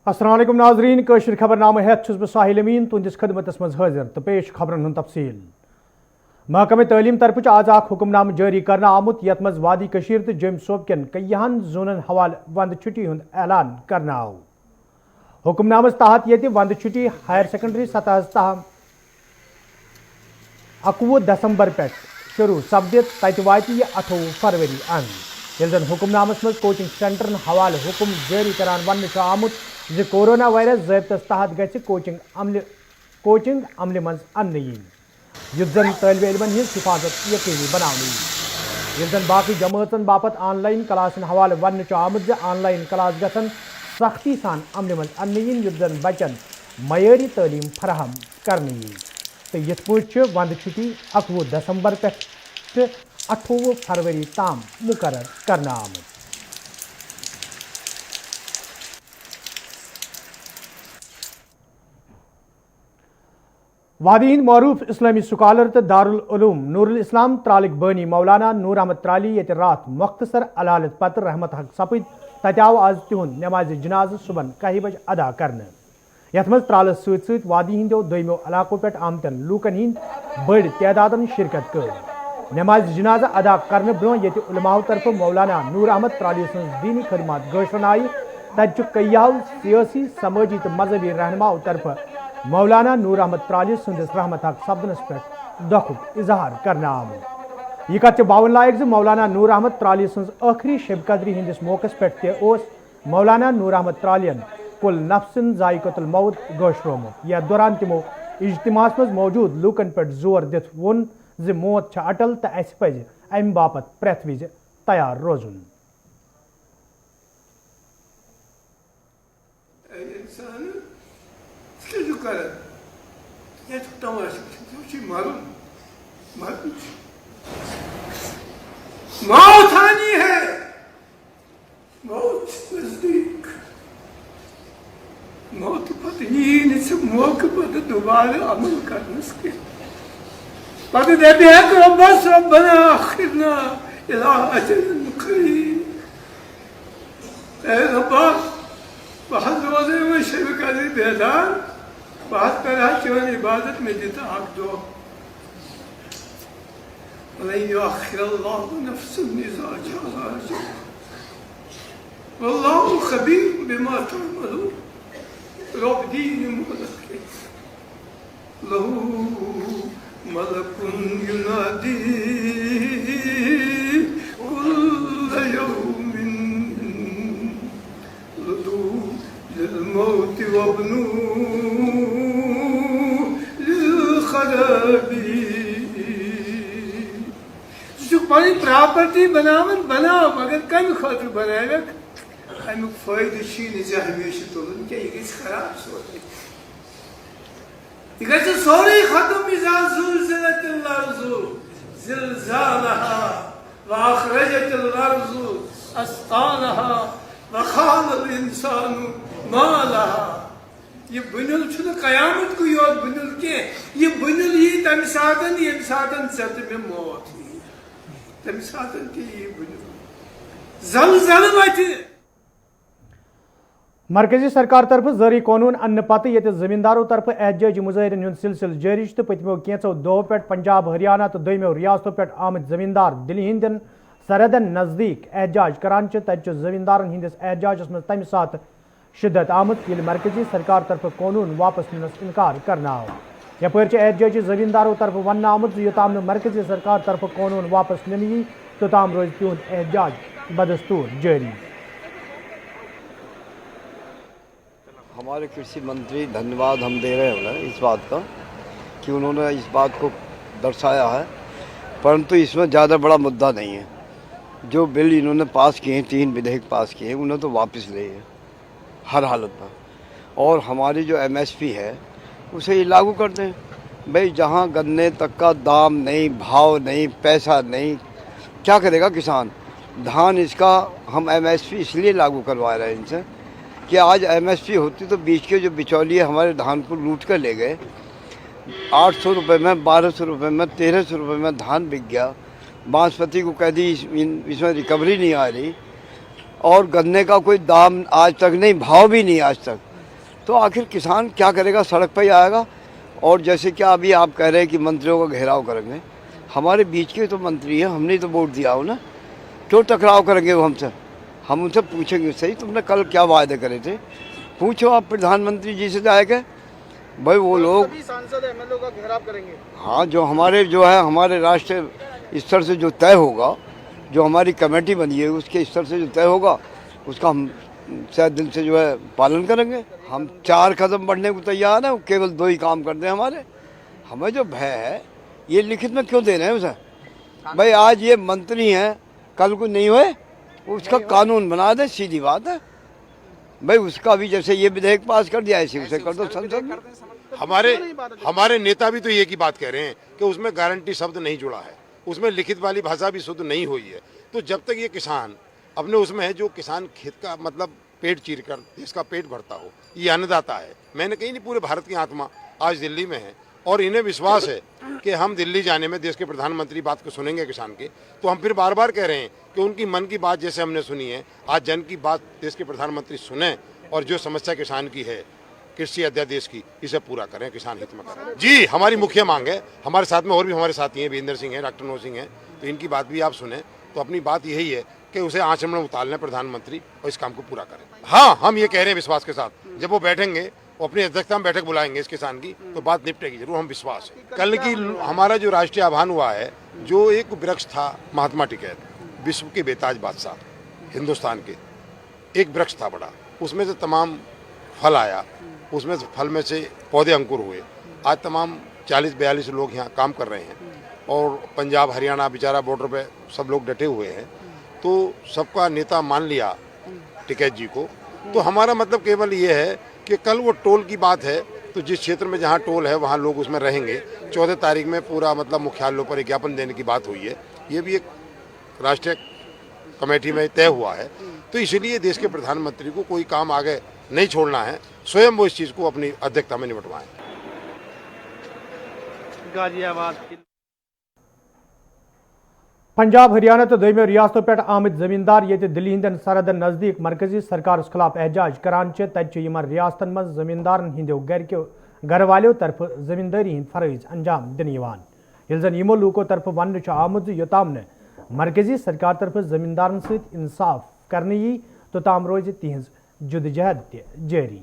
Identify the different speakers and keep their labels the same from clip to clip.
Speaker 1: अस्सलाम वालेकुम नाजरीन कशर खबरनामा हेत छुस बह साहिल अमीन तुंदिस खदमतस मज हाजिर तो पेश खबरन हुंद तफसील। महकमे तालीम तरफ आज हुक्मनाम जारी करना आमुत यथ मज वादी कशीर तो जम सोब कन कईहन जोनन हवाल वंद छुट्टी हुंद ऐलान करना आव। हुक्मनामस तहत ये वंद छुट्टी हायर सेकेंडरी सतह तहम 21 दिसंबर पे शुरू सपदित तत वात यह 28 फरवरी अंद ये जन हुक्मनामस मज कोचिंग सेंटरन हवाले हुक्म जारी करान वन आमुत जो कोरोना वायरस ज़ाब्तस तहत गि कोचिंग अमल मज अन्न युद्ध जन तालिब इल्मन हिज हिफाजत यकीनी बनाने ये जन बाकी जमातन बापत ऑनलाइन क्लासन हवाले वन आमुत ऑनलाइन क्लास गसन सख्ती सान अमल मज अन्न युद्ध जन बचन मयारी तालीम फराहम करने तो ये वंद छुट्टी 21 दिसंबर पे 28 फरवरी ताम मुकर्रर करना आमुत। वादी हिंद मरूफ इस्लामी स्कॉलर तो दारुल उलूम नूरुल इस्लाम त्रालिक बानी मौलाना नूर अहमद त्राली ये रात मुख्तसर अलालत पत्र रहमत हक सपद तत आव आज तिहुंद नमाज जनाज सुबह 1 बजे अदा करने यथ मज त्रालस सत वादी हिंदो दोमो इलाकों पे आमतन लूकन हिंद बड़ तादादन शिरकत कर नमाज जनाजा अदा करने ब्रो ये उलमाओ तरफ मौलाना नूर अहमद त्राली सज दीनी खदमात गशनाई तत कईयाव सियासी समाजी तो मजहबी रहनुमाओ तरफ मौलाना नूर अहमद त्राली सुंदस रहमत हक सपदनस पे दुख इजहार करना आमुत। यह कत बावन लायक मौलाना नूर अहमद त्राली सज आखिरी शब कदरी हंदिस मौकस पे मौलाना नूर अहमद त्रालियन कुल नफ्सन जायकतुल मौत गशरोमुत या दौरान तिमो इज्तिमास मज मौजूद लूकन पे जोर दित वोन ज मौत छ अटल तो अस पज अम बापत प्रेथ विज तैयार रोजुन।
Speaker 2: मौत आनी है, मौत नजदीक, मौत पत्नी से मौके पर दोबारा अमल करने के पद देते हैं तो बस रब्बना आखिरना इला अजल करीब। ऐ रब्बा बहुत रोजे में शब कदर बेदार बहुत तरह की इबादत में जिता हक दो वलन युअख्खिर अल्लाहु नफ्सन इज़ा जाअ अजलुहा वल्लाहु खबीर बिमा तअमलून। रब दीन मुलक लहू मलकुन युनादी कुल्ल यौमिन लदू लिल मौत वब्नू लिल खराबी। जो पानी प्रॉपर्टी बनावन बनाओ मगर कम खातिर बनाएगा अमुक फायदे हमेशा तुलन क्या यह खराब सोच यह सोरे खत्म इज़ा ज़ुलज़िलतिल अर्ज़ु ज़िलज़ालहा व अख़रजतिल अर्ज़ु अस्क़ालहा व क़ालल इंसानु मा लहा। ये बुनिल छुन क़यामत को योत बुनिल के ये बुनिल ये तम सातन ये सातन सत में मौत तम सातन के ये बुनिल ज़लज़ल वति।
Speaker 1: मरकजी सरकार तरफ जारी कानून अन्न पत ये जमींदारों तरफ एहतजाजी मुजाहरन हुंद सिलसिल जारी तो पतमो कैंचो दो पे पंजाब हरियाणा तो दोमो रियासतों पे आमद जमींदार दिल्ली हिंदन सरहदन नजदीक एहतजाज करान तत जमींदारन हंदिस एहतजाजस मज तम सात शिद्दत आमुत ये मरकजी सरकार तरफ कानून वापस निनस इनकार करना आव। यपर एहतजाजी जमींदारों तरफ वन आमुत योताम मरकजी सरकार तरफ कानून वापस नी तोताम रोज तिहुंद एहतजाज बदस्तूर जारी।
Speaker 3: हमारे कृषि मंत्री धन्यवाद हम दे रहे हैं उन्हें इस बात का कि उन्होंने इस बात को दर्शाया है, परंतु इसमें ज़्यादा बड़ा मुद्दा नहीं है। जो बिल इन्होंने पास किए हैं 3 विधेयक पास किए हैं उन्हें तो वापस ले है हर हालत में, और हमारी जो MSP है उसे ये लागू कर दें। भाई जहाँ गन्ने तक का दाम नहीं, भाव नहीं, पैसा नहीं, क्या करेगा किसान। धान इसका हम MSP इसलिए लागू करवा रहे हैं इनसे कि आज MSP होती तो बीच के जो बिचौलिए हमारे धान को लूट कर ले गए, 800 रुपये में, 1200 रुपये में, 1300 रुपये में धान बिक गया। बासमती को कह दी इसमें रिकवरी नहीं आ रही, और गन्ने का कोई दाम आज तक नहीं, भाव भी नहीं आज तक। तो आखिर किसान क्या करेगा, सड़क पर ही आएगा। और जैसे क्या अभी आप कह रहे हैं कि मंत्रियों का घेराव करेंगे, हमारे बीच के तो मंत्री हैं, हमने तो वोट दिया हो ना, क्यों टकराव करेंगे वो हमसे? हम उनसे पूछेंगे, सही तुमने कल क्या वायदे करे थे, पूछो आप प्रधानमंत्री जी से जाएगा भाई। वो लोग
Speaker 4: सांसद एमएलए का घेराव करेंगे।
Speaker 3: हाँ, जो है हमारे राष्ट्रीय स्तर से जो तय होगा, जो हमारी कमेटी बनी है उसके स्तर से जो तय होगा, उसका हम शायद दिल से जो है पालन करेंगे। हम 4 कदम बढ़ने को तैयार हैं, केवल 2 ही काम करते हैं हमारे। हमें जो भय है ये लिखित में क्यों दे रहे हैं उसे? भाई आज ये मंत्री हैं, कल को नहीं हुए उसका कानून बना दे, सीधी बात है भाई। उसका भी जैसे ये विधेयक पास कर दिया ऐसे उसे कर दो संसद में।
Speaker 5: हमारे नेता भी तो ये की बात कह रहे हैं कि उसमें गारंटी शब्द नहीं जुड़ा है, उसमें लिखित वाली भाषा भी शुद्ध नहीं हुई है। तो जब तक ये किसान अपने उसमें है, जो किसान खेत का मतलब पेट चीर कर देश का पेट भरता हो, ये अन्नदाता है। मैंने कही नहीं, पूरे भारत की आत्मा आज दिल्ली में है और इन्हें विश्वास है कि हम दिल्ली जाने में देश के प्रधानमंत्री बात को सुनेंगे किसान के। तो हम फिर बार बार कह रहे हैं कि उनकी मन की बात जैसे हमने सुनी है, आज जन की बात देश के प्रधानमंत्री सुने और जो समस्या किसान की है, कृषि अध्यादेश की, इसे पूरा करें, किसान हित में करें। जी, हमारी मुख्य मांग है। हमारे साथ में और भी हमारे साथी हैं, वीरेंद्र सिंह हैं, डॉक्टर मनोज सिंह हैं, तो इनकी बात भी आप सुने। तो अपनी बात यही है कि उसे आचरण में उतार लें प्रधानमंत्री और इस काम को पूरा करें। हाँ, हम ये कह रहे हैं विश्वास के साथ, जब वो बैठेंगे, वो अपनी अध्यक्षता में बैठक बुलाएंगे इस किसान की, तो बात निपटेगी जरूर, हम विश्वास है। कल की हमारा जो राष्ट्रीय आह्वान हुआ है, जो एक वृक्ष था महात्मा टिकैत, विश्व के बेताज बादशाह हिंदुस्तान के, एक वृक्ष था बड़ा, उसमें से तमाम फल आया, उसमें से फल में से पौधे अंकुर हुए। आज तमाम 40-42 लोग यहाँ काम कर रहे हैं और पंजाब हरियाणा बेचारा बॉर्डर पे सब लोग डटे हुए हैं। तो सबका नेता मान लिया टिकैत जी को। तो हमारा मतलब केवल ये है कि कल वो टोल की बात है, तो जिस क्षेत्र में जहाँ टोल है वहाँ लोग उसमें रहेंगे। 14 तारीख में पूरा मतलब मुख्यालयों पर ज्ञापन देने की बात हुई है, ये भी एक राष्ट्रीय कमेटी में तय हुआ है। तो इसलिए देश के प्रधानमंत्री को कोई काम आगे नहीं छोड़ना है, स्वयं वो इस चीज़ को अपनी अध्यक्षता में निपटवाएं।
Speaker 4: गाजियाबाद
Speaker 1: पंजाब हरियाणा तो दोयमो रियासतों पे आमद जमींदार ये दिल्ली हिंदन सरहदन नजदीक मरकजी सरकार खिलाफ एहजाज करान तत रियासतन मज जमींदारन हिंदो घर वालों तरफ जमींदारी हिंद फरज अंजाम दिन ये जन यमो लूको तरफ वन आमुद योताम ने मरकजी सरकार तरफ जमींदारन सत इंसाफ करने यी तोताम रोज तिहज जुदजहद जारी।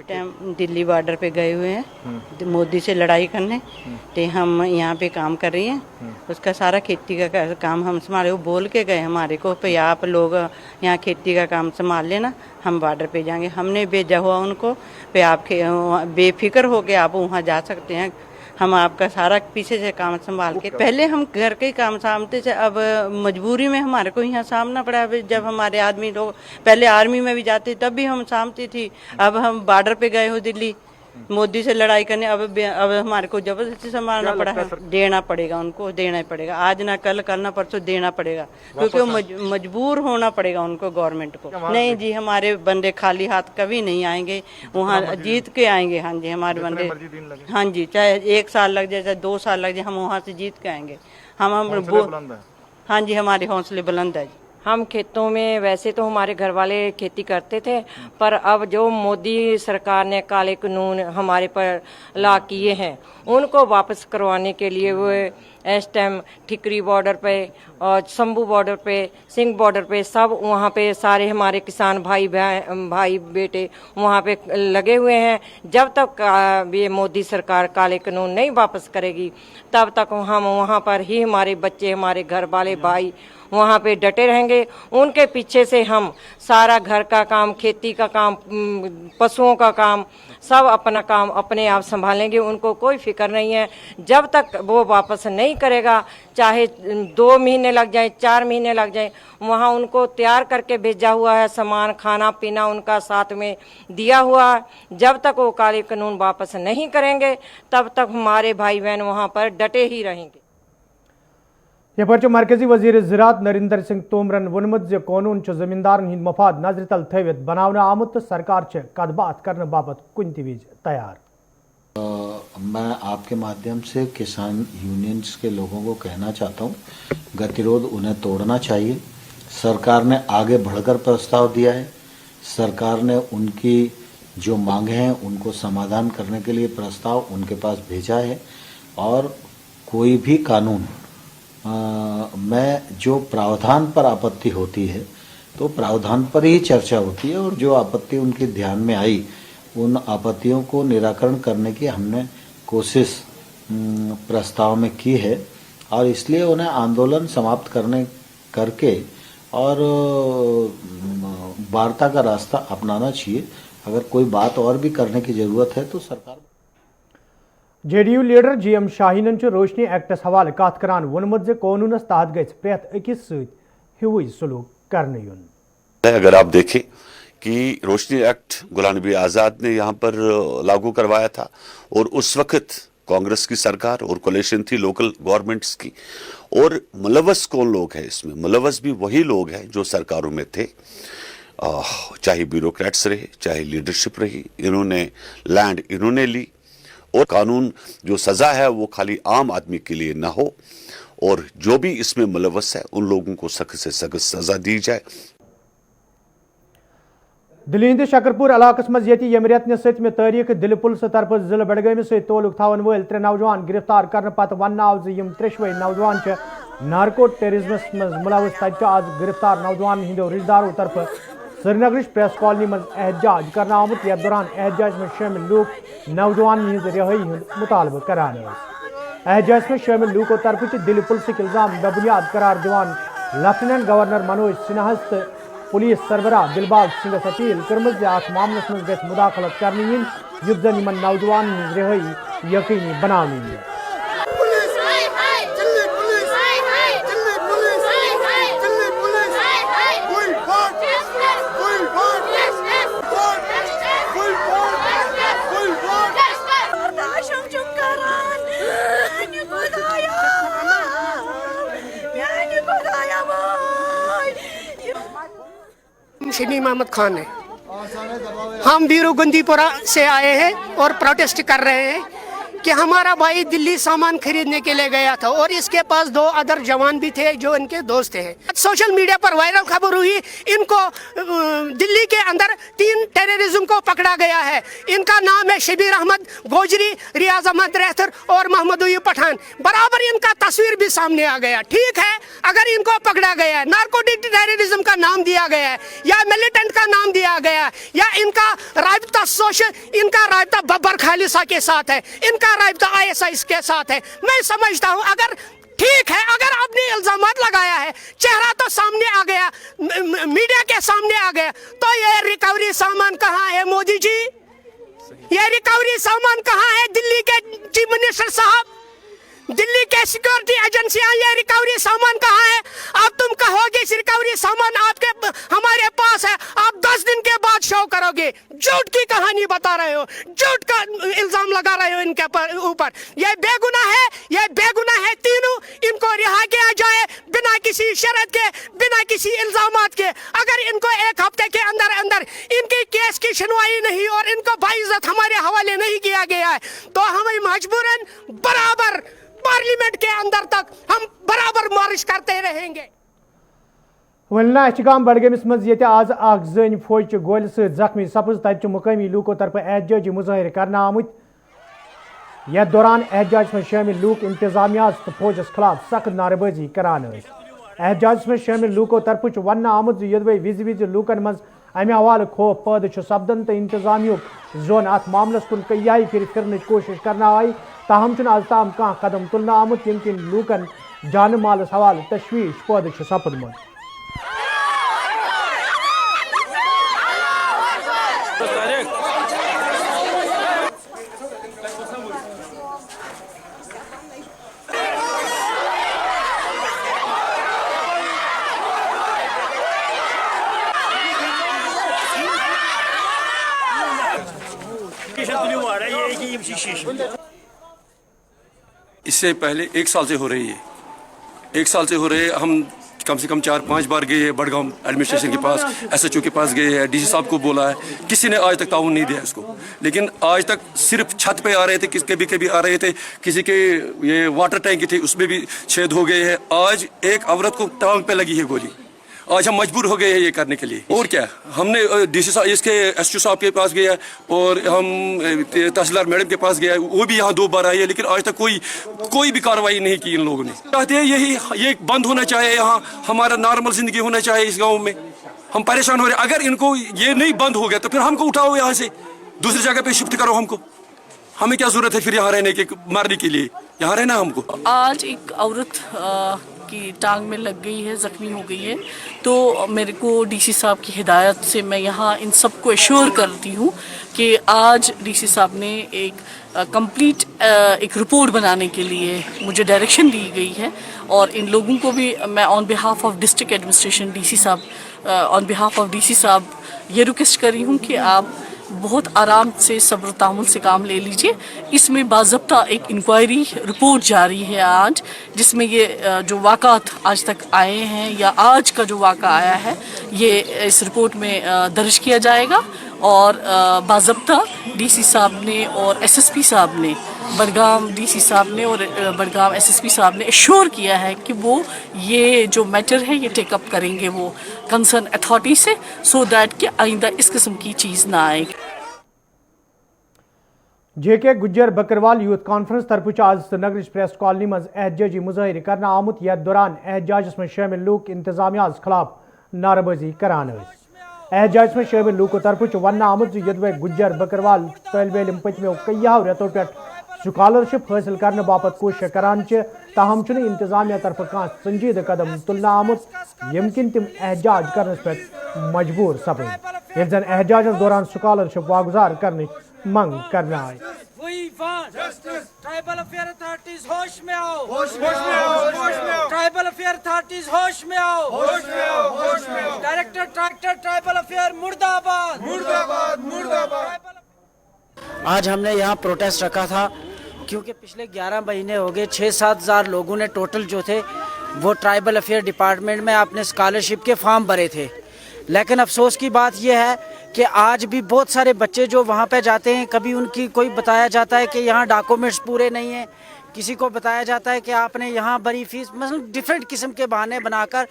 Speaker 6: दिल्ली बॉर्डर पे गए हुए हैं मोदी से लड़ाई करने, तो हम यहाँ पे काम कर रही हैं। उसका सारा खेती का काम हम संभाले। वो बोल के गए हमारे को पे आप लोग यहाँ खेती का काम संभाल लेना, हम बॉर्डर पे जाएंगे। हमने भेजा हुआ उनको पे आप बेफिक्र हो के आप वहाँ जा सकते हैं, हम आपका सारा पीछे से काम संभाल के। पहले हम घर के काम सामते थे, अब मजबूरी में हमारे को यहाँ सामना पड़ा। अब जब हमारे आदमी लोग पहले आर्मी में भी जाते तब भी हम सामती थी, अब हम बॉर्डर पे गए हो दिल्ली मोदी से लड़ाई करने, अब हमारे को जबरदस्ती संभालना पड़ा है। देना पड़ेगा उनको, देना ही पड़ेगा, आज ना कल ना परसों देना पड़ेगा, क्योंकि वो मजबूर होना पड़ेगा उनको, गवर्नमेंट को। नहीं जी, हमारे बंदे खाली हाथ कभी नहीं आएंगे, वहाँ जीत के आएंगे। हाँ जी, हमारे बंदे, हाँ जी, चाहे 1 साल लग जाए, चाहे 2 साल लग जाए, हम वहाँ से जीत के आएंगे। हाँ जी, हमारे हौसले बुलंद है।
Speaker 7: हम खेतों में वैसे तो हमारे घर वाले खेती करते थे, पर अब जो मोदी सरकार ने काले कानून हमारे पर ला किए हैं, उनको वापस करवाने के लिए वो इस टाइम ठिकरी बॉर्डर पे और शंभू बॉर्डर पे, सिंह बॉर्डर पे, सब वहाँ पे सारे हमारे किसान भाई बेटे वहाँ पे लगे हुए हैं। जब तक ये मोदी सरकार काले कानून नहीं वापस करेगी, तब तक हम वहाँ पर ही हमारे बच्चे, हमारे घर वाले भाई वहाँ पे डटे रहेंगे। उनके पीछे से हम सारा घर का काम, खेती का काम, पशुओं का काम, सब अपना काम अपने आप संभालेंगे। उनको कोई फिक्र नहीं है। जब तक वो वापस नहीं करेगा, चाहे 2 महीने लग जाए, 4 महीने लग जाए, वहाँ उनको तैयार करके भेजा हुआ है सामान, खाना पीना उनका साथ में दिया हुआ है। जब तक वो काले कानून वापस नहीं करेंगे, तब तक हमारे भाई बहन वहाँ पर डटे ही रहेंगे।
Speaker 1: ये मरकजी वजीर ज़राअत नरिंदर सिंह तोमरन वोनमुत ज कानून जमींदारन हिंद मफाद नजर तल थवित बनावना आमुत तो सरकार कद बात करने बाबत कुन तवीज तैयार।
Speaker 8: मैं आपके माध्यम से किसान यूनियंस के लोगों को कहना चाहता हूँ, गतिरोध उन्हें तोड़ना चाहिए। सरकार ने आगे बढ़कर प्रस्ताव दिया है सरकार ने उनकी जो मांगे हैं उनको समाधान करने के लिए प्रस्ताव उनके पास भेजा है। और कोई भी कानून में जो प्रावधान पर आपत्ति होती है तो प्रावधान पर ही चर्चा होती है, और जो आपत्ति उनके ध्यान में आई उन आपत्तियों को निराकरण करने की हमने कोशिश प्रस्ताव में की है। और इसलिए उन्हें आंदोलन समाप्त करके और वार्ता का रास्ता अपनाना चाहिए। अगर कोई बात और भी करने की जरूरत है तो सरकार
Speaker 1: JDU लीडर GM शाहीनन रोशनी एक्टस हवाले कत करान वोनमुत जे कानूनस तहत गई प्रेत अकिस हिवुई सलूक करने युन।
Speaker 9: अगर आप देखें कि रोशनी एक्ट गुलाम नबी आज़ाद ने यहाँ पर लागू करवाया था, और उस वक्त कांग्रेस की सरकार और कोलिशन थी लोकल गवर्नमेंट्स की, और मुलव्वस कौन लोग हैं इसमें? मुलव्वस भी वही लोग हैं जो सरकारों में थे, चाहे ब्यूरोक्रेट्स रहे, चाहे लीडरशिप रही। इन्होंने लैंड इन्होंने ली, और कानून जो सज़ा है वो खाली आम आदमी के लिए ना हो, और जो भी इसमें मुलव्वस है उन लोगों को सख्त से सख्त सज़ा दी जाए।
Speaker 1: दिल्ली शकरपुर इलाकस मज यम रेतन सतम तारीख दिल पुलिस तरफ जिले बडगाम तोलुक थवन वल 3 नौजवान गिरफ्तार करने पत वन आव त्रेशवे नौजवान नार्को टेररिज्मस मज मुलवस। तक आज गिरफ्तार नौजवान हिंदो रिश्तेदारों तरफ श्रीनगर प्रेस कॉलोनी मज एहतजाज करना आमुत। यथ दौरान एहतजाज में शामिल लूक नौजवान हिंद रिहाई हूं मुतालबा करान। एहतजाज में शामिल लूकों तरफ दिल्ली पुलिस इल्जाम बेबुनियाद करार दिवान लेफ्टिनेंट गवर्नर मनोज सिन्हा तो पुलिस सरबराह दिलबाग सिंह अपील कर्म मामलस मज गई मुदाखलत करनी युद्ध जन इन नौजवान रिहाई यकीनी बनानी।
Speaker 2: शमी मोहम्मद खान है। हम बीरूगंदीपुरा से आए हैं और प्रोटेस्ट कर रहे हैं कि हमारा भाई दिल्ली सामान खरीदने के लिए गया था और इसके पास 2 अदर जवान भी थे जो इनके दोस्त हैं। सोशल मीडिया पर वायरल खबर हुई, इनको दिल्ली के अंदर 3 टेररिज्म को पकड़ा गया है। इनका नाम है शबीर अहमद गोजरी, रियाज अहमद रहतर और मोहम्मद उय्यूब पठान। बराबर इनका तस्वीर भी सामने आ गया। ठीक है, अगर इनको पकड़ा गया है, नार्कोटिक टेररिज्म का नाम दिया गया है या मिलिटेंट का नाम दिया गया है, या इनका राब्ता इनका राब्ता बब्बर खालिसा के साथ है, इनका राब्ता ISIS के साथ है, मैं समझता हूं अगर ठीक है, अगर आपने इल्जामात लगाया है, चेहरा तो सामने आ गया, मीडिया के सामने आ गया, तो ये रिकवरी सामान कहाँ है मोदी जी? ये रिकवरी सामान कहाँ है दिल्ली के चीफ मिनिस्टर साहब? दिल्ली के सिक्योरिटी एजेंसियां, ये रिकवरी सामान कहाँ है? अब तुम कहोगे रिकवरी सामान आपके हमारे पास है, आप 10 दिन के बाद शो करोगे। झूठ की कहानी बता रहे हो, झूठ का इल्जाम लगा रहे हो इनके ऊपर। ये बेगुनाह है, ये बेगुनाह है तीनों। इनको रिहा किया जाए बिना किसी शर्त के, बिना किसी इल्जामात के। अगर इनको 1 हफ्ते के अंदर अंदर इनकी केस की सुनवाई नहीं और इनको बाइज्जत हमारे हवाले नहीं किया गया है तो हमें मजबूरन बराबर पार्लियामेंट के अंदर तक हम बराबर मार्च करते रहेंगे।
Speaker 1: वलना अहगाम बडगमिस मज ये आज जन फौज गोल सत जख्मी सपज। तक मुकामी लूकों तरफ एहतजाजी मुजाहिर करना आमुत। यथ दौरान एहतजाज में शामिल लूक इंतजामिया तो फौजस खिलाफ सख्त नारेबाजी करान। एहतजाज में शामिल लूकों तरफ वन आमुत यदवे विज विज लूकन मज अमे हवाले खौफ पैदा सपदन तो इंतजामिया जोन अत मामलस कुन कई फिर फिरन कोशिश करना आई, ताहम आज ताम कह कदम तुलना आमुत यम किन लूकन जान मालस हवाले तशवीश पैदा सपदम।
Speaker 10: इससे पहले 1 साल से हो रही है, 1 साल से हो रहे हैं। हम कम से कम 4-5 बार गए हैं बड़गांव एडमिनिस्ट्रेशन के पास, SHO के पास गए हैं, DC साहब को बोला है, किसी ने आज तक ताउन नहीं दिया इसको। लेकिन आज तक सिर्फ छत पे आ रहे थे, कभी आ रहे थे, किसी के ये वाटर टैंक थे उसमें भी छेद हो गए हैं। आज एक औरत को टांग पे लगी है गोली, आज हम मजबूर हो गए हैं ये करने के लिए। और क्या, हमने डीसी साहब इसके एसटीओ साहब के पास गया और हम तहसीलदार मैडम के पास गया, वो भी यहाँ 2 बार आई है, लेकिन आज तक कोई भी कार्रवाई नहीं की इन लोगों ने। चाहते हैं ये बंद होना चाहिए, यहाँ हमारा नॉर्मल जिंदगी होना चाहिए इस गाँव में। हम परेशान हो रहे हैं, अगर इनको ये नहीं बंद हो गया तो फिर हमको उठाओ यहाँ से, दूसरी जगह पे शिफ्ट करो हमको। हमें क्या जरूरत है फिर यहाँ रहने के, मारने के लिए, यहाँ रहना हमको।
Speaker 11: आज एक औरत की टांग में लग गई है, जख्मी हो गई है, तो मेरे को डीसी साहब की हिदायत से मैं यहाँ इन सबको एश्योर करती हूँ कि आज डीसी साहब ने एक कंप्लीट एक रिपोर्ट बनाने के लिए मुझे डायरेक्शन दी गई है। और इन लोगों को भी मैं on behalf of district administration DC साहब, ऑन बिहाफ ऑफ डीसी साहब ये रिक्वेस्ट कर रही हूँ कि आप बहुत आराम से सब्र तामुल से काम ले लीजिए। इसमें बाज़ाब्ता एक इंक्वायरी रिपोर्ट जारी है आज, जिसमें ये जो वाक़ात आज तक आए हैं या आज का जो वाक़ा आया है ये इस रिपोर्ट में दर्ज किया जाएगा। और बाज़ाब्ता डीसी साहब ने और एसएसपी साहब ने, बडगाम डीसी साहब ने और बडगाम एसएसपी साहब ने एश्योर किया है कि वो ये जो मैटर है ये टेकअप करेंगे वो कंसर्न अथॉरिटी से, सो दैट कि आइंदा इस किस्म की चीज़ ना आए।
Speaker 1: जेके गुज्जर बकरवाल यूथ कॉन्फ्रेंस तरफ आज श्रीनगर प्रेस कॉलोनी मज एहतजाजी मुजाहिर करना आमुत, यथ दौरान एहतजाज में शामिल लूक इंतजामिया खिलाफ नारेबाजी करान। एहतजाज में शामिल लूकों तरफ वन आमुत यदवे गुज्जर बकरवाल तलब इलम पतमो कईयों रेतों पे स्कॉलरशिप हासिल करने बापत कोशिश करान, ताहम इंतजामिया तरफ कह संजीद कदम तुलना आमुत यम किन तिम एहतजाज करने पे मजबूर सपद। ये जन एहतजाज दौरान स्कॉलरशिप वागुजार करने मंग करना है।
Speaker 12: ट्राइबल अफेयर अथॉरिटीज होश में आओ, होश में आओ, ट्राइबल अफेयर अथॉरिटीज होश में आओ, होश में आओ, होश में आओ। डायरेक्टर ट्राइबल अफेयर मुर्दाबाद, मुर्दाबाद, मुर्दाबाद।
Speaker 13: आज हमने यहाँ प्रोटेस्ट रखा था क्योंकि पिछले 11 महीने हो गए 6-7 हज़ार लोगों ने टोटल जो थे वो ट्राइबल अफेयर डिपार्टमेंट में अपने स्कॉलरशिप के फॉर्म भरे थे। लेकिन अफसोस की बात यह है कि आज भी बहुत सारे बच्चे जो वहाँ पे जाते हैं, कभी उनकी कोई बताया जाता है कि यहाँ डॉक्यूमेंट्स पूरे नहीं हैं, किसी को बताया जाता है कि आपने यहाँ बड़ी फीस, मतलब डिफरेंट किस्म के बहाने बनाकर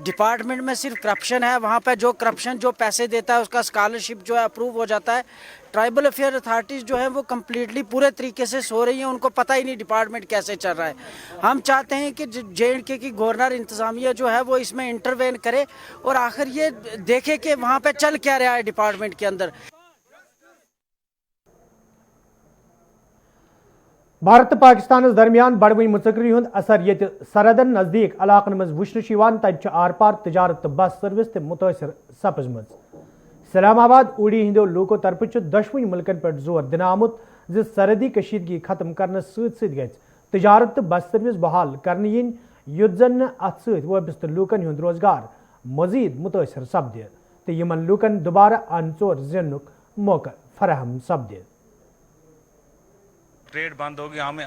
Speaker 13: डिपार्टमेंट में सिर्फ करप्शन है। वहाँ पे जो करप्शन जो पैसे देता है उसका स्कॉलरशिप जो है अप्रूव हो जाता है। ट्राइबल अफेयर अथॉरिटीज़ जो है वो कम्प्लीटली पूरे तरीके से सो रही हैं, उनको पता ही नहीं डिपार्टमेंट कैसे चल रहा है। हम चाहते हैं कि JNK की गवर्नर इंतज़ामिया जो है वो इसमें इंटरवेन करे और आखिर ये देखे कि वहाँ पे चल क्या रहा है डिपार्टमेंट के अंदर।
Speaker 1: भारत पाकिस्तान दरमियान बढ़वी मुतकरी हुंद असर ये सरहदन नजदीक इलाकन मज वुचन तब आर पार तजारत बस सर्विस ते मुतासर सपजम। इस्लामाबाद उड़ी हिंदो लूको तरफ दशवनी मुल्कन पे जोर दिन आमुत ज सरहदी कशीदगी खत्म करने सत तजारत बस सर्विस बहाल करने yin युद्ध जन अत सबिस्त लूकन हुंद रोजगार मजीद मुतासर सपदे तो यमन लूकन दोबारा अनचोर जिनुक मौका फराहम सपदे।
Speaker 14: ट्रेड बंद हो गया, हमें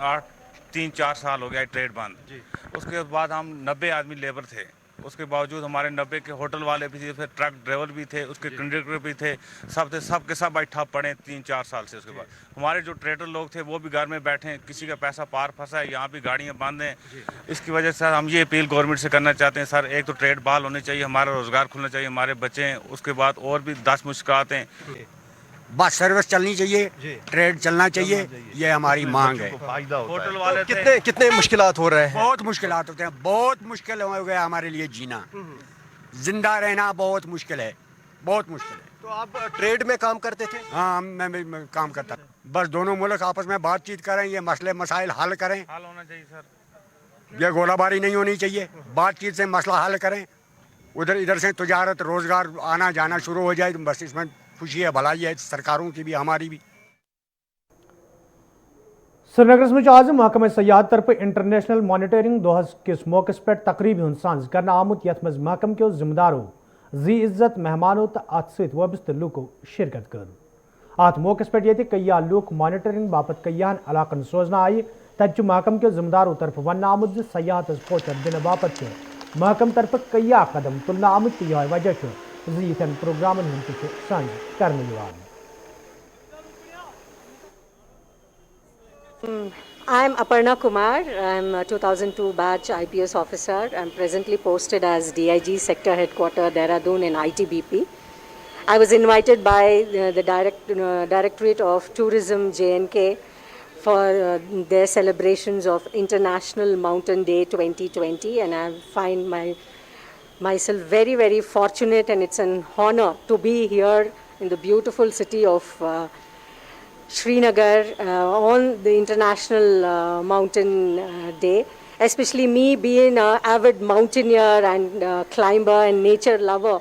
Speaker 14: 3-4 साल हो गया ट्रेड बंद। उसके बाद हम 90 आदमी लेबर थे, उसके बावजूद हमारे 90 के होटल वाले भी थे, फिर ट्रक ड्राइवर भी थे, उसके कंडक्टर भी थे, सब थे, सब के सब ठप पड़े 3-4 साल से। उसके बाद हमारे जो ट्रेडर लोग थे वो भी घर में बैठे हैं, किसी का पैसा पार फंसा है, यहाँ भी गाड़ियाँ बंद हैं। इसकी वजह से हम ये अपील गवर्नमेंट से करना चाहते हैं सर, एक तो ट्रेड बहाल होनी चाहिए, हमारा रोजगार खुलना चाहिए, हमारे बच्चे हैं, उसके बाद और भी 10 मुश्किलात हैं।
Speaker 15: बस सर्विस चलनी चाहिए, ट्रेड चलना चाहिए, ये हमारी मांग है।
Speaker 14: होटल वाले
Speaker 15: कितने मुश्किलात हो रहे हैं, बहुत मुश्किलात होते हैं, बहुत मुश्किल हो गया हमारे लिए जीना, जिंदा रहना बहुत मुश्किल है, बहुत मुश्किल है।
Speaker 16: तो आप ट्रेड में काम करते थे?
Speaker 15: हाँ, मैं काम करता था। बस दोनों मुल्क आपस में बातचीत करें, ये मसले मसाइल हल करें,
Speaker 14: हल होना चाहिए सर।
Speaker 15: ये गोलाबारी नहीं होनी चाहिए, बातचीत से मसला हल करें, उधर इधर से तजारत रोजगार आना जाना शुरू हो जाए, तो बस इसमें खुशी है, भलाई है सरकारों की भी हमारी भी।
Speaker 1: श्रीनगर में आज महकमा सयाहत तरफ इंटरनेशनल मॉनिटरिंग दोहस किस मौके पे तकरीब हुंद सांझ करना आमुत, यथ मज महकम के जिम्मेदारों जी इज्जत मेहमानों तो अत सत वबस्त लूको शिरकत कर। अत मौके पे ये कईया लूक मॉनिटरिंग बापत कईयान इलाकन सोजना आई, तब महकम के जिम्मेदारों तरफ वन आमुत सयाहत पोचर दिन बापत महकम तरफ कईया कदम तुलना आमुत, यह वजह इन प्रोग्राम सांझ करने
Speaker 17: I'm Aparna Kumar. I'm a 2002 batch IPS officer. I'm presently posted as DIG Sector Headquarter, Dehradun in ITBP. I was invited by the Directorate of Tourism JNK for their celebrations of International Mountain Day 2020, and I find myself very, very fortunate, and it's an honor to be here in the beautiful city of Srinagar on the International Mountain Day, especially me being an avid mountaineer and climber and nature lover.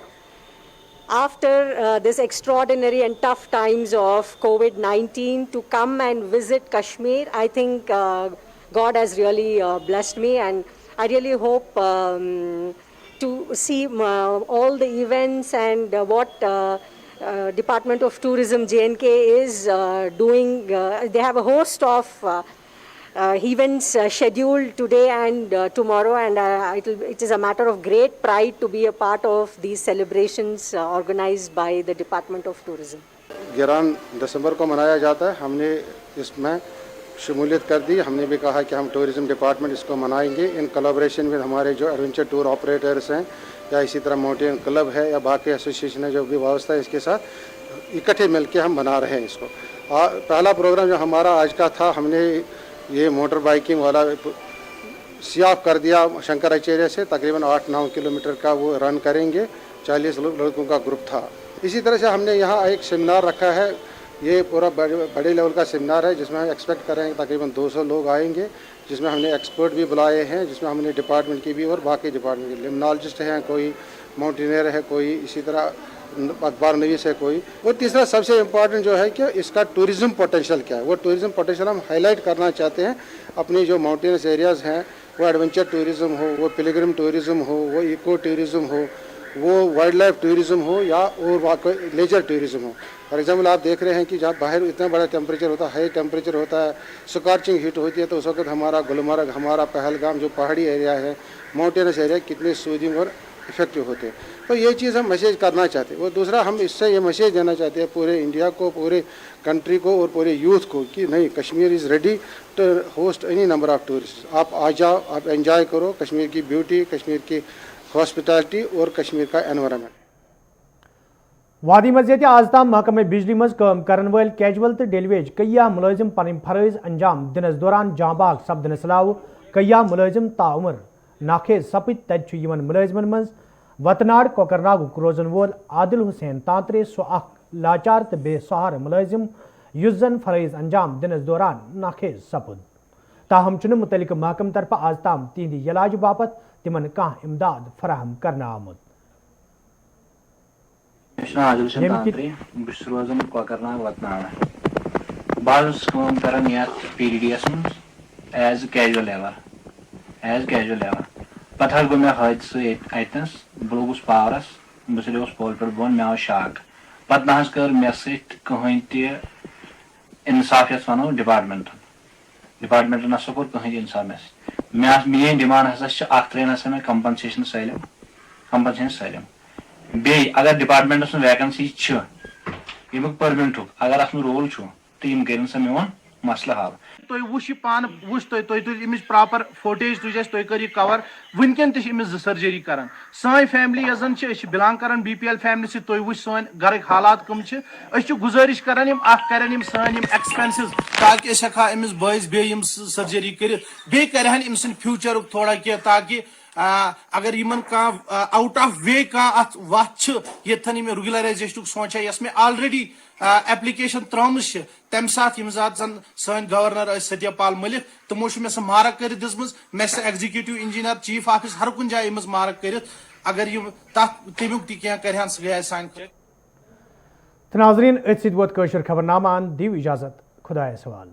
Speaker 17: After this extraordinary and tough times of COVID-19, to come and visit Kashmir, I think God has really blessed me, and I really hope to see all the events and what Department of Tourism JNK is doing. They have a host of events scheduled today and tomorrow, and it is a matter of great pride to be a part of these celebrations organized by the Department of Tourism.
Speaker 18: 11 दिसंबर को मनाया जाता है. हमने इसमें शमूलियत कर दी. हमने भी कहा कि हम टूरिज़म डिपार्टमेंट इसको मनाएंगे इन कोलैबोरेशन में हमारे जो एडवेंचर टूर ऑपरेटर्स हैं या इसी तरह माउंटेन क्लब है या बाकी एसोसिएशन है जो भी व्यवस्था है इसके साथ इकट्ठे मिलकर हम बना रहे हैं इसको. पहला प्रोग्राम जो हमारा आज का था, हमने ये मोटर बाइकिंग वाला सियाफ कर दिया शंकराचार्य से. तकरीबन 8-9 किलोमीटर का वो रन करेंगे. 40 लड़कों का ग्रुप था. इसी तरह से हमने यहाँ एक सेमिनार रखा है. ये पूरा बड़े लेवल का सेमिनार है जिसमें हम एक्सपेक्ट करेंगे तकरीबन 200 लोग आएंगे, जिसमें हमने एक्सपर्ट भी बुलाए हैं, जिसमें हमने डिपार्टमेंट की भी और बाकी डिपार्टमेंट के लिम्नोलॉजिस्ट हैं, कोई माउंटेनियर है, कोई इसी तरह अखबार नवीस है कोई. और तीसरा सबसे इम्पॉर्टेंट जो है कि इसका टूरिज़म पोटेंशियल क्या है, वो टूरिज़म पोटेंशियल हम हाईलाइट करना चाहते हैं. अपनी जो माउंटेनस एरियाज़ हैं वो एडवेंचर टूरिज़म हो, वो पिलग्रिम टूरिज़म हो, वो इको टूरिज़म हो, वो वाइल्ड लाइफ टूरिज़म हो या और लेजर टूरिज़म हो. फॉर एग्जांपल आप देख रहे हैं कि जहाँ बाहर इतना बड़ा टेम्परेचर होता है, हाई टेम्परेचर होता है, स्कॉर्चिंग हीट होती है, तो उस वक्त हमारा गुलमर्ग, हमारा पहलगाम जो पहाड़ी एरिया है, माउंटेनस एरिया कितने सूदिंग और इफेक्टिव होते हैं. तो ये चीज़ हम मैसेज करना चाहते हैं. और दूसरा हम इससे ये मैसेज देना चाहते हैं पूरे इंडिया को, पूरे कंट्री को और पूरे यूथ को कि नहीं, Kashmir is ready to host any number of tourist. आप आ जाओ, आप एंजॉय करो कश्मीर की ब्यूटी, कश्मीर की हॉस्पिटैलिटी और कश्मीर का एनवायरनमेंट.
Speaker 1: वादी मज़ आज ताम महकमे बिजली मज काम करन वाल कैजुअल तो डेलीवेज कईया मुलाजिम पन फरज अंजाम दिनस दौरान जांबाग सपदन सलाव कईया मुलाजिम ताउमर नाखेज सपित तज मुलाजिमन मज वतनाड़ कोकरनागुक रोजन वोल आदिल हुसैन तांतरे सो अख लाचार तो बेसहार मुलाजिम युस जन फरज अंजाम दिनस दौरान नाखेज सपुद. ताहम चुन मुतलिक महकम तरफ आज ताम तिहंदी इलाज बापत तिमन कह इमदाद फराहम करना आमुद.
Speaker 19: आदिल बस रोजान कोकरनाग वतनाड़ बस कर PDDS एज कैजुअल लेवर पे गो मे हादसे अतनस बह लोगुस पावरस बस पोल पे बोन मे आव शाक पे ना कर मे सहन इंसाफ वो डिपार्टमेंट ना कोर कहें इंसाफ मेन डिमांड हसा त्रेन हसा मे कंपनसेशन सैलम बे अगर डिपार्टमेंटस वैकेंसी यमुक परमिट अगर अत रोल तो यम कर मोन मसला हल.
Speaker 4: तुम वुश पान वुश तुम प्रॉपर फोटेज तुझ तुम कर कवर वनकन तमिस सर्जरी कर. सान फैमिली यन बिलोंग कर BPL फैमिली से तुम वुश सन घर हालात कम गुजारिश कर सान एक्सपेंसिस ताकि हेका अमिस बस बे सर्जरी कर अम फ्यूचर थोड़ा कह ताकि अगर इन आउट ऑफ वे अत वत ये रेगुलराइजेशन सोचा यस मे ऑलरेडी एप्लिकेशन त्रम तम सात जन सन गवर्नर सत्यपाल मलिक तमो मे सह मार्क कर दिम मे एग्जीक्यूटिव इंजीनियर चीफ ऑफिस हर कुन जाए मार्क कर अगर तमुक तह कर सह गया सान.
Speaker 1: नाजरीन अत वोत खबरनामा दीव इजाजत खुदा सवाल.